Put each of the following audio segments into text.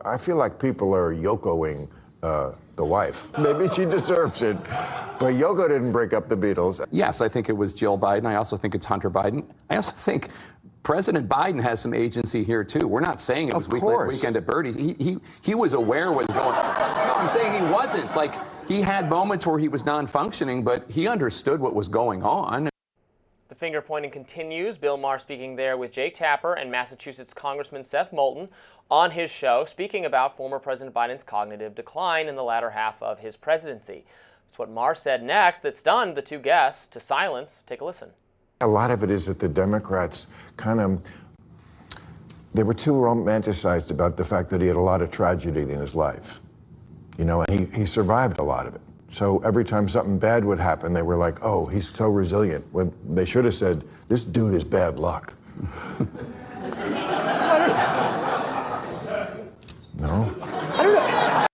I feel like people are Yokoing the wife. Maybe she deserves it, but Yoko didn't break up the Beatles. Yes, I think it was Jill Biden. I also think it's Hunter Biden. I also think President Biden has some agency here, too. We're not saying it was Weekend at Bernie's. He was aware what was going on. No, I'm saying he wasn't. Like, he had moments where he was non-functioning, but he understood what was going on. The finger pointing continues. Bill Maher speaking there with Jake Tapper and Massachusetts Congressman Seth Moulton on his show, speaking about former President Biden's cognitive decline in the latter half of his presidency. It's what Maher said next that stunned the two guests to silence. Take a listen. A lot of it is that the Democrats they were too romanticized about the fact that he had a lot of tragedy in his life, you know, and he survived a lot of it. So every time something bad would happen, they were like, oh, he's so resilient. When they should have said, this dude is bad luck. No? I don't know.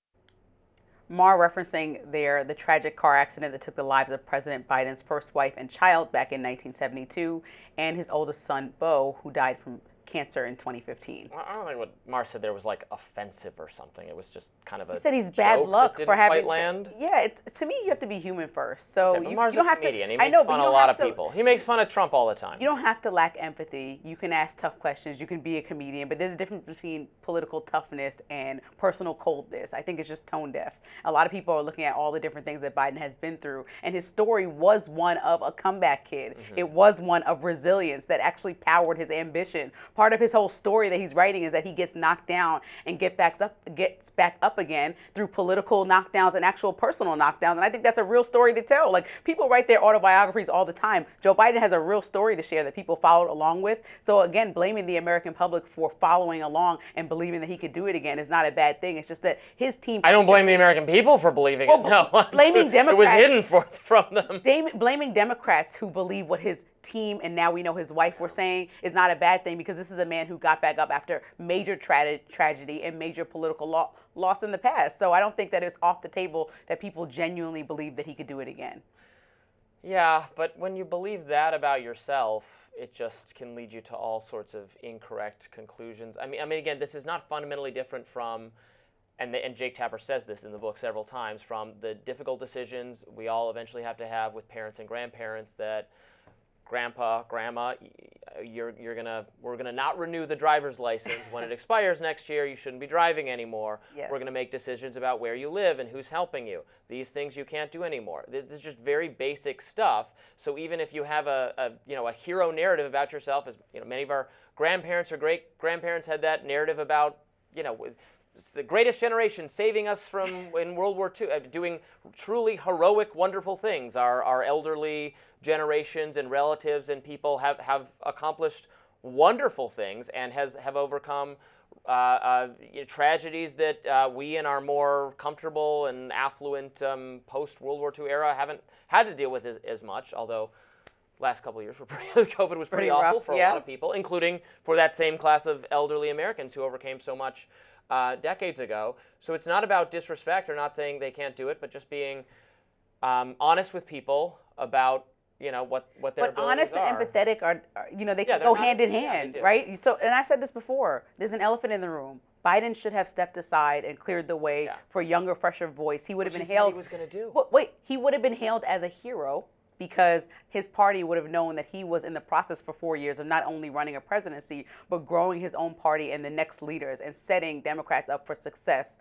Maher referencing there the tragic car accident that took the lives of President Biden's first wife and child back in 1972, and his oldest son, Beau, who died from cancer in 2015. I don't think what Maher said there was like offensive or something. It was just kind of a. He said he's bad luck for having. Land. Yeah, to me, you have to be human first. So yeah, you don't have to. He makes fun of a lot of people. He makes fun of Trump all the time. You don't have to lack empathy. You can ask tough questions. You can be a comedian, but there's a difference between political toughness and personal coldness. I think it's just tone deaf. A lot of people are looking at all the different things that Biden has been through, and his story was one of a comeback kid. Mm-hmm. It was one of resilience that actually powered his ambition. Part of his whole story that he's writing is that he gets knocked down and gets back up again through political knockdowns and actual personal knockdowns. And I think that's a real story to tell. Like, people write their autobiographies all the time. Joe Biden has a real story to share that people followed along with. So again, blaming the American public for following along and believing that he could do it again is not a bad thing. It's just that his team. I don't blame the American people for believing it. No, blaming Democrats. It was hidden from them. Blaming Democrats who believe what his team and now we know his wife were saying is not a bad thing, because this is a man who got back up after major tragedy and major political loss in the past. So I don't think that it's off the table that people genuinely believe that he could do it again. Yeah, but when you believe that about yourself, it just can lead you to all sorts of incorrect conclusions. I mean, again, this is not fundamentally different from, and Jake Tapper says this in the book several times, from the difficult decisions we all eventually have to have with parents and grandparents that Grandpa, Grandma, we're gonna not renew the driver's license when it expires next year. You shouldn't be driving anymore. Yes. We're gonna make decisions about where you live and who's helping you. These things you can't do anymore. This is just very basic stuff. So even if you have a hero narrative about yourself, as many of our grandparents or great grandparents had that narrative about, it's the greatest generation saving us from in World War II, doing truly heroic, wonderful things. Our elderly generations and relatives and people have accomplished wonderful things and have overcome tragedies that we in our more comfortable and affluent post-World War II era haven't had to deal with as much, although last couple of years COVID was pretty awful rough, for a lot of people, including for that same class of elderly Americans who overcame so much decades ago. So it's not about disrespect or not saying they can't do it, but just being honest with people about what their abilities are. But honest and empathetic are they can go hand in hand, right? So, and I said this before, there's an elephant in the room. Biden should have stepped aside and cleared the way for a younger, fresher voice. He would have been hailed. He was going to do. Wait, he would have been hailed as a hero, because his party would have known that he was in the process for 4 years of not only running a presidency, but growing his own party and the next leaders and setting Democrats up for success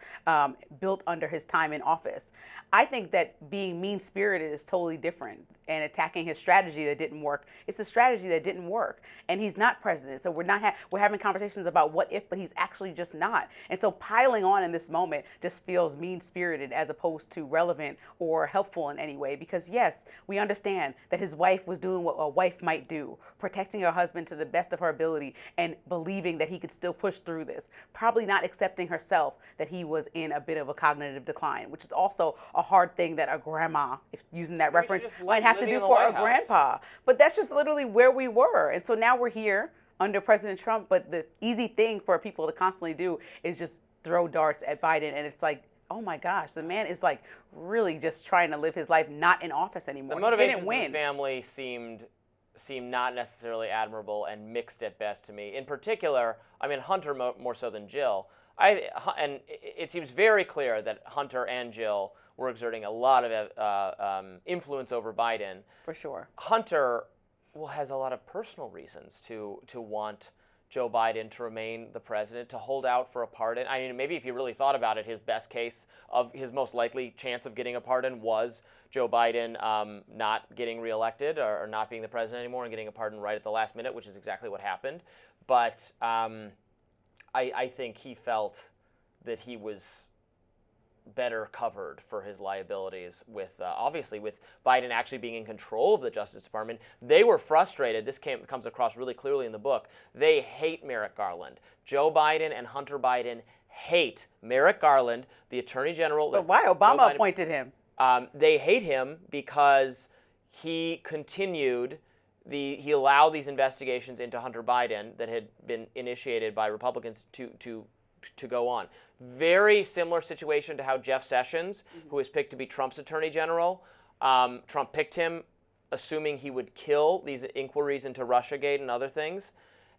built under his time in office. I think that being mean-spirited is totally different, and attacking his strategy that didn't work. It's a strategy that didn't work, and he's not president. So we're having conversations about what if, but he's actually just not. And so piling on in this moment just feels mean-spirited as opposed to relevant or helpful in any way, because yes, we understand that his wife was doing what a wife might do, protecting her husband to the best of her ability and believing that he could still push through this, probably not accepting herself that he was in a bit of a cognitive decline, which is also a hard thing that a grandma, if using that reference, might have to do for a grandpa. But that's just literally where we were. And so now we're here under President Trump, but the easy thing for people to constantly do is just throw darts at Biden, and it's like, oh my gosh, the man is like really just trying to live his life not in office anymore. The motivations of the family seemed not necessarily admirable and mixed at best to me. In particular, Hunter more so than Jill. And it seems very clear that Hunter and Jill were exerting a lot of influence over Biden. For sure. Hunter has a lot of personal reasons to want Joe Biden to remain the president, to hold out for a pardon. I mean, maybe if you really thought about it, his best case of his most likely chance of getting a pardon was Joe Biden not getting reelected or not being the president anymore and getting a pardon right at the last minute, which is exactly what happened. But I think he felt that he was better covered for his liabilities with, obviously, with Biden actually being in control of the Justice Department. They were frustrated. This comes across really clearly in the book. They hate Merrick Garland. Joe Biden and Hunter Biden hate Merrick Garland, the Attorney General. But why? Obama appointed him. They hate him because he continued he allowed these investigations into Hunter Biden that had been initiated by Republicans to go on. Very similar situation to how Jeff Sessions, who was picked to be Trump's attorney general, Trump picked him assuming he would kill these inquiries into Russiagate and other things,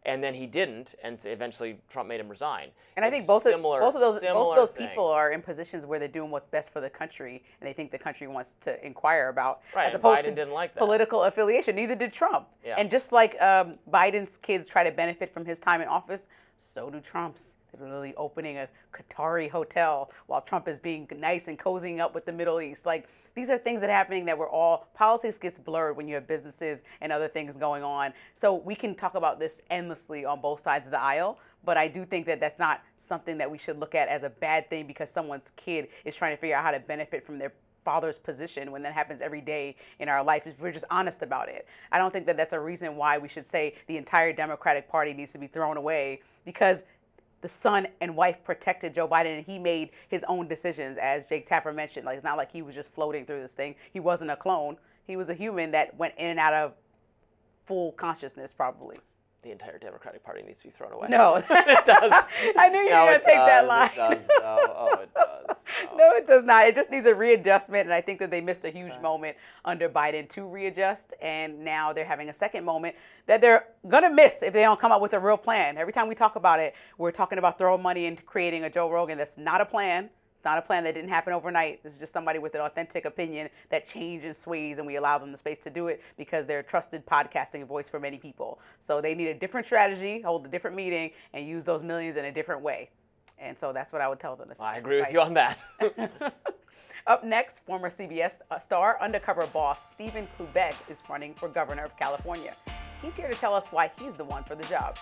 and then he didn't, and eventually Trump made him resign. And I think both of those people are in positions where they're doing what's best for the country, and they think the country wants to inquire about. Right, as opposed Biden to didn't like that. Political affiliation. Neither did Trump. Yeah. And just like Biden's kids try to benefit from his time in office, so do Trump's. They're literally opening a Qatari hotel while Trump is being nice and cozying up with the Middle East. Like, these are things that are happening that we're all, politics gets blurred when you have businesses and other things going on. So we can talk about this endlessly on both sides of the aisle, but I do think that that's not something that we should look at as a bad thing because someone's kid is trying to figure out how to benefit from their father's position when that happens every day in our life. If we're just honest about it. I don't think that that's a reason why we should say the entire Democratic Party needs to be thrown away because the son and wife protected Joe Biden and he made his own decisions, as Jake Tapper mentioned. Like, it's not like he was just floating through this thing. He wasn't a clone. He was a human that went in and out of full consciousness, probably. The entire Democratic Party needs to be thrown away. No. It does. I knew you were going to take that line. It does, though. Oh, it does. Oh. No, it does not. It just needs a readjustment, and I think that they missed a huge moment under Biden to readjust, and now they're having a second moment that they're going to miss if they don't come up with a real plan. Every time we talk about it, we're talking about throwing money into creating a Joe Rogan. That's not a plan. It's not a plan that didn't happen overnight. This is just somebody with an authentic opinion that changes and sways, and we allow them the space to do it because they're a trusted podcasting voice for many people. So they need a different strategy, hold a different meeting, and use those millions in a different way. And so that's what I would tell them. I agree with you on that. Up next, former CBS star, undercover boss Stephen Klubeck is running for governor of California. He's here to tell us why he's the one for the job.